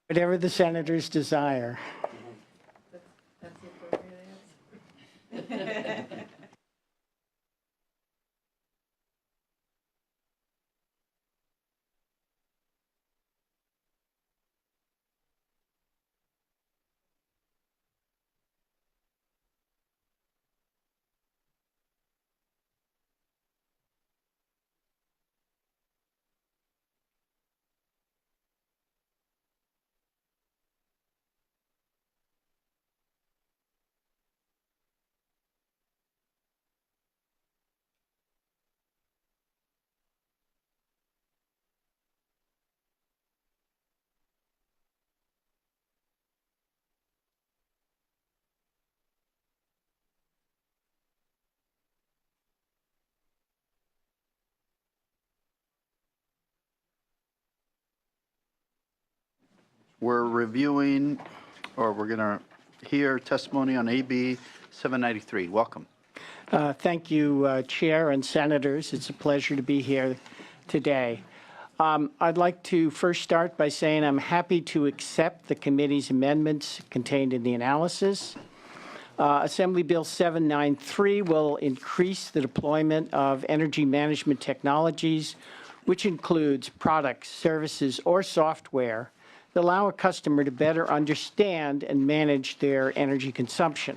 Whatever the senators desire. That's the appropriate answer. We're reviewing, or we're going to hear testimony on AB 793. Welcome. Thank you, Chair and Senators. It's a pleasure to be here today. I'd like to first start by saying I'm happy to accept the committee's amendments contained in the analysis. Assembly Bill 793 will increase the deployment of energy management technologies, which includes products, services, or software that allow a customer to better understand and manage their energy consumption.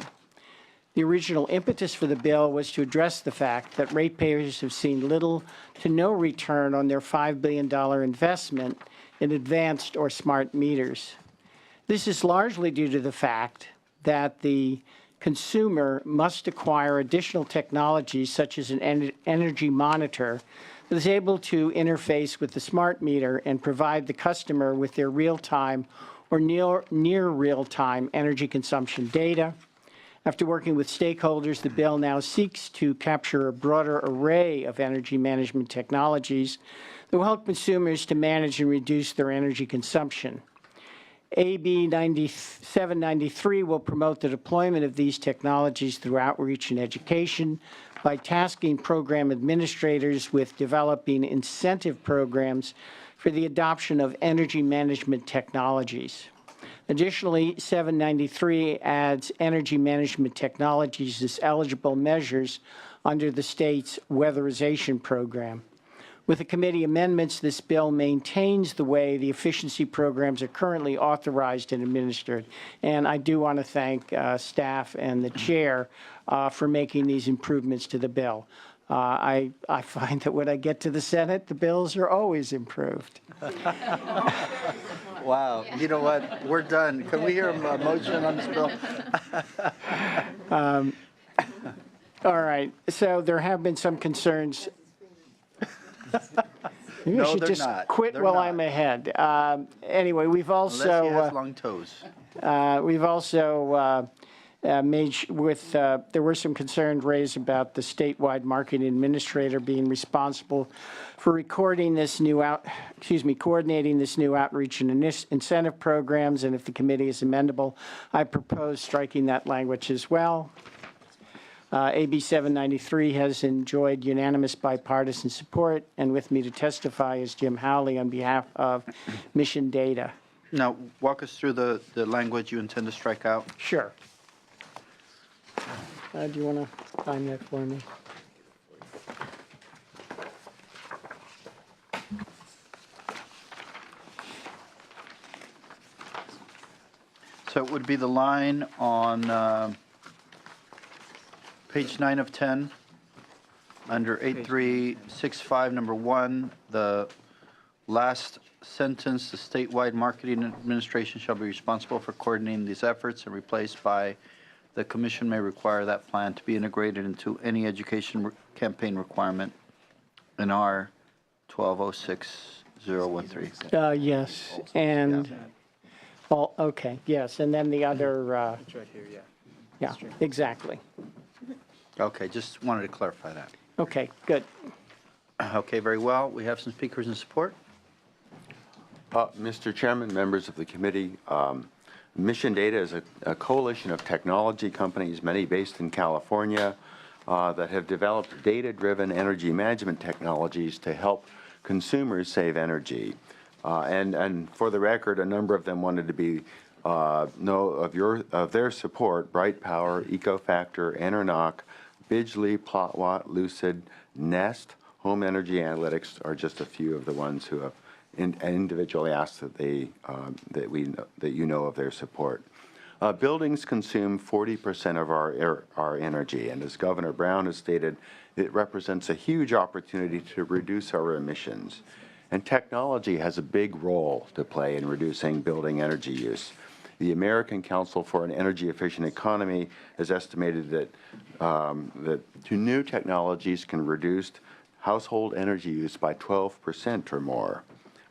The original impetus for the bill was to address the fact that ratepayers have seen little to no return on their $5 billion investment in advanced or smart meters. This is largely due to the fact that the consumer must acquire additional technologies such as an energy monitor that is able to interface with the smart meter and provide the customer with their real-time or near real-time energy consumption data. After working with stakeholders, the bill now seeks to capture a broader array of energy management technologies that will help consumers to manage and reduce their energy consumption. AB 793 will promote the deployment of these technologies through outreach and education by tasking program administrators with developing incentive programs for the adoption of energy management technologies. Additionally, 793 adds energy management technologies as eligible measures under the state's weatherization program. With the committee amendments, this bill maintains the way the efficiency programs are currently authorized and administered. And I do want to thank staff and the chair for making these improvements to the bill. I find that when I get to the Senate, the bills are always improved. Wow. You know what? We're done. Can we hear a motion on this bill? All right. So there have been some concerns. Maybe I No, should they're just not. quit They're while not. I'm ahead. Anyway, we've Unless he also has long toes. there were some concerns raised about the statewide marketing administrator being responsible for coordinating this new outreach and incentive programs, and if the committee is amendable, I propose striking that language as well. AB 793 has enjoyed unanimous bipartisan support, and with me to testify is Jim Howley on behalf of Mission Data. Now, walk us through the language you intend to strike out. Sure. Do you want to find that for me? So it would be the line on page 9 of 10, under 8365, number 1, the last sentence, the statewide marketing administration shall be responsible for coordinating these efforts, and replaced by the commission may require that plan to be integrated into any education campaign requirement in R 1206013. Yes, and, well, okay, yes, and then the other, It's right here, yeah. yeah, exactly. Okay, just wanted to clarify that. Okay, good. Okay, very well. We have some speakers in support. Mr. Chairman, members of the committee, Mission Data is a coalition of technology companies, many based in California, that have developed data-driven energy management technologies to help consumers save energy. And for the record, a number of them wanted to be know of their support. Bright Power, EcoFactor, Enernoc, Bidgely, Plotwatt, Lucid, Nest, Home Energy Analytics are just a few of the ones who have individually asked that that you know of their support. Buildings consume 40% of our energy, and as Governor Brown has stated, it represents a huge opportunity to reduce our emissions. And technology has a big role to play in reducing building energy use. The American Council for an Energy Efficient Economy has estimated that new technologies can reduce household energy use by 12% or more.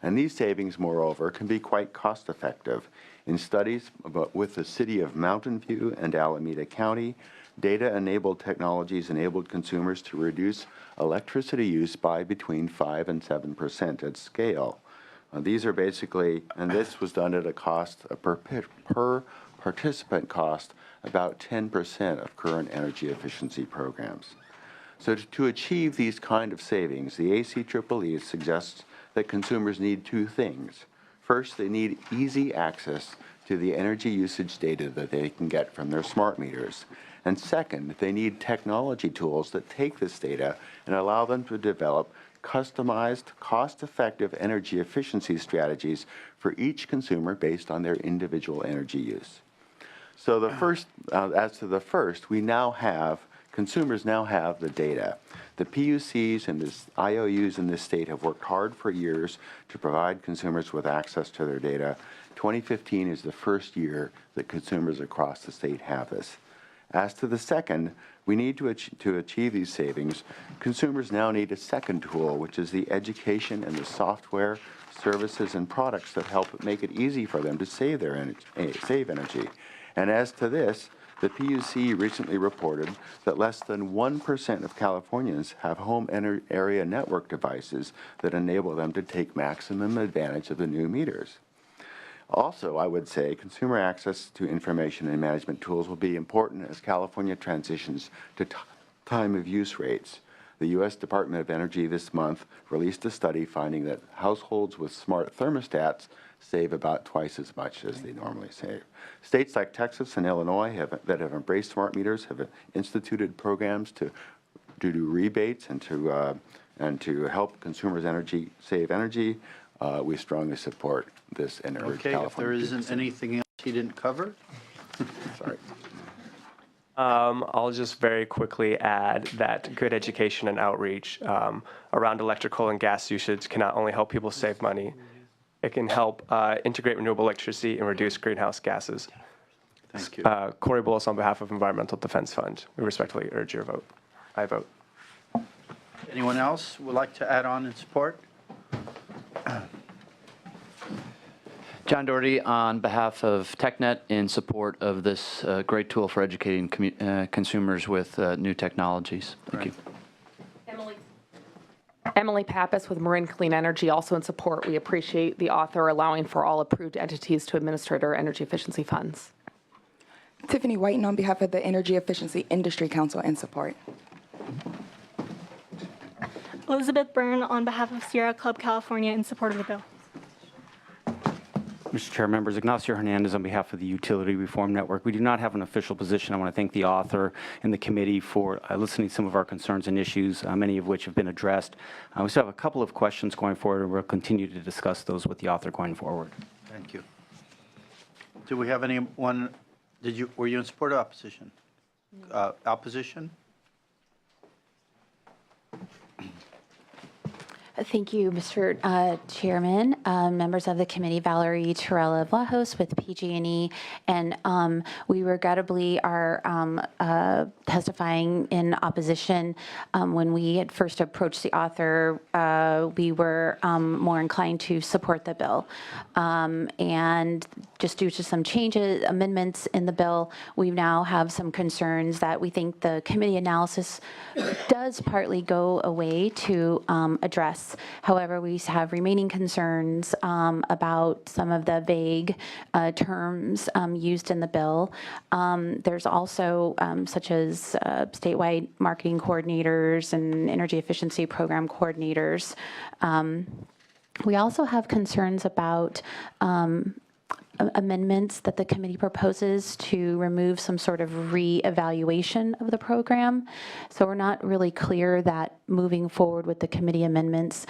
And these savings, moreover, can be quite cost-effective. In studies with the city of Mountain View and Alameda County, data-enabled technologies enabled consumers to reduce electricity use by between 5 and 7% at scale. These are basically, and this was done at a cost, per participant cost, about 10% of current energy efficiency programs. So to achieve these kind of savings, the ACEEE suggests that consumers need two things. First, they need easy access to the energy usage data that they can get from their smart meters. And second, they need technology tools that take this data and allow them to develop customized, cost-effective energy efficiency strategies for each consumer based on their individual energy use. So the first, as to the first, consumers now have the data. The PUCs and the IOUs in this state have worked hard for years to provide consumers with access to their data. 2015 is the first year that consumers across the state have this. As to the second, we need to achieve these savings. Consumers now need a second tool, which is the education and the software, services, and products that help make it easy for them to save energy. And as to this, the PUC recently reported that less than 1% of Californians have home area network devices that enable them to take maximum advantage of the new meters. Also, I would say consumer access to information and management tools will be important as California transitions to time of use rates. The U.S. Department of Energy this month released a study finding that households with smart thermostats save about twice as much as they normally save. States like Texas and Illinois that have embraced smart meters have instituted programs to do rebates and to help consumers save energy. We strongly support this and urge Okay, California. if there isn't anything else he didn't cover? Sorry. I'll just very quickly add that good education and outreach around electrical and gas usage can not only help people save money, it can help integrate renewable electricity and reduce greenhouse gases. Thank you. Corey Bullis on behalf of Environmental Defense Fund. We respectfully urge your vote. I vote. Anyone else would like to add on in support? John Doherty on behalf of TechNet in support of this great tool for educating consumers with new technologies. Thank you. Emily Pappas with Marin Clean Energy, also in support. We appreciate the author allowing for all approved entities to administer their energy efficiency funds. Tiffany Whiten on behalf of the Energy Efficiency Industry Council in support. Elizabeth Byrne on behalf of Sierra Club California in support of the bill. Mr. Chair, members, Ignacio Hernandez on behalf of the Utility Reform Network. We do not have an official position. I want to thank the author and the committee for listening to some of our concerns and issues, many of which have been addressed. We still have a couple of questions going forward, and we'll continue to discuss those with the author going forward. Thank you. Do we have anyone, were you in support or opposition? Opposition? Thank you, Mr. Chairman, members of the committee, Valerie Torella Vlahos with PG&E, and we regrettably are testifying in opposition. When we had first approached the author, we were more inclined to support the bill. And just due to some amendments in the bill, we now have some concerns that we think the committee analysis does partly go away to address. However, we have remaining concerns about some of the vague terms used in the bill. There's also such as statewide marketing coordinators and energy efficiency program coordinators. We also have concerns about amendments that the committee proposes to remove some sort of re-evaluation of the program. So we're not really clear that moving forward with the committee amendments,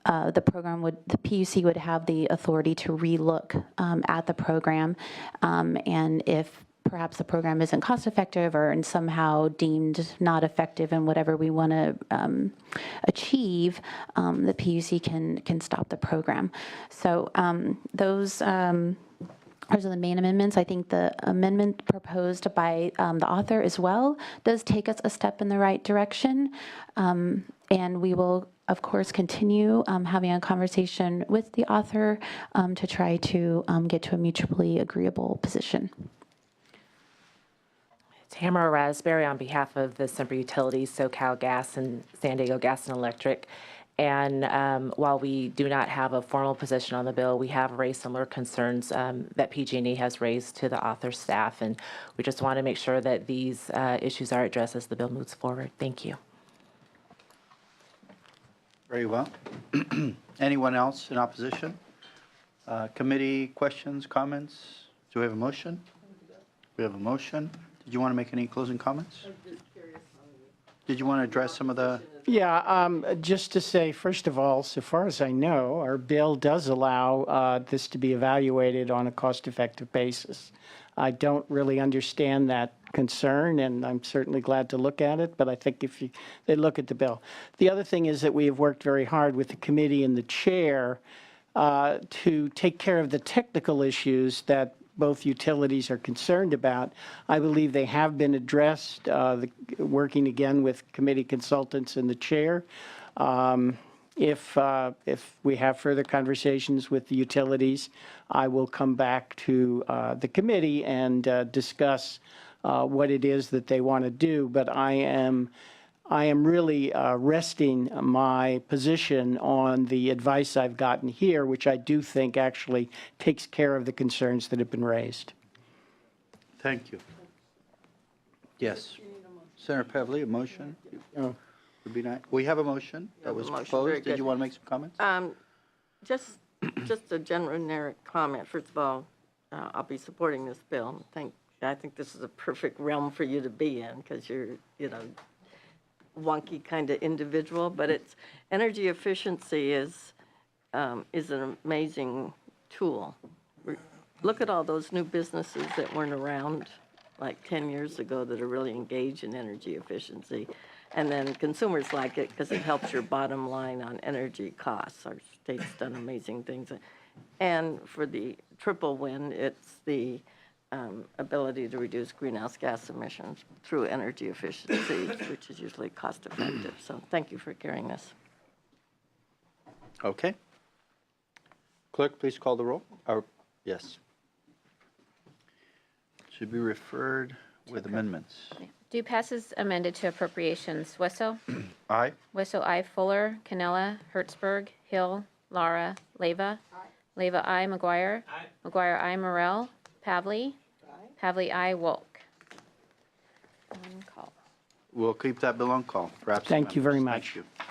the PUC would have the authority to relook at the program, and if perhaps the program isn't cost effective or and somehow deemed not effective in whatever we want to achieve, the PUC can stop the program. So those are the main amendments. I think the amendment proposed by the author as well does take us a step in the right direction, and we will of course continue having a conversation with the author to try to get to a mutually agreeable position. Tamara Raspberry on behalf of the Semper Utilities, SoCal Gas, and San Diego Gas and Electric. And while we do not have a formal position on the bill, we have raised similar concerns that PG&E has raised to the author's staff. And we just want to make sure that these issues are addressed as the bill moves forward. Thank you. Very well. Anyone else in opposition? Committee questions, comments? Do we have a motion? We have a motion. Did you want to make any closing comments? Did you want to address some of the? Yeah, just to say, first of all, so far as I know, our bill does allow this to be evaluated on a cost-effective basis. I don't really understand that concern, and I'm certainly glad to look at it, but I think if they look at the bill. The other thing is that we have worked very hard with the committee and the chair to take care of the technical issues that both utilities are concerned about. I believe they have been addressed, working again with committee consultants and the chair. If we have further conversations with the utilities, I will come back to the committee and discuss what it is that they want to do. But I am really resting my position on the advice I've gotten here, which I do think actually takes care of the concerns that have been raised. Thank you. Yes. Senator Pevley, a motion? Oh. Would be nice. We have a motion that was proposed. Did you want to make some comments? Just a generic comment. First of all, I'll be supporting this bill. I think this is a perfect realm for you to be in because you're, wonky kind of individual. But it's energy efficiency is an amazing tool. Look at all those new businesses that weren't around like 10 years ago that are really engaged in energy efficiency. And then consumers like it because it helps your bottom line on energy costs. Our state's done amazing things. And for the triple win, it's the ability to reduce greenhouse gas emissions through energy efficiency, which is usually cost effective. So thank you for carrying this. Okay. Clerk, please call the roll. Yes. Should be referred with amendments. Do passes amended to appropriations. Wesso? Aye. Wesso, I. Fuller. Canella. Hertzberg. Hill. Lara. Leyva. Leyva, I. McGuire. McGuire, I. Morrell. Pavley. Pavley, I. Wolk. On call. We'll keep that bill on call. Perhaps. Thank you very amendments. much. Thank you.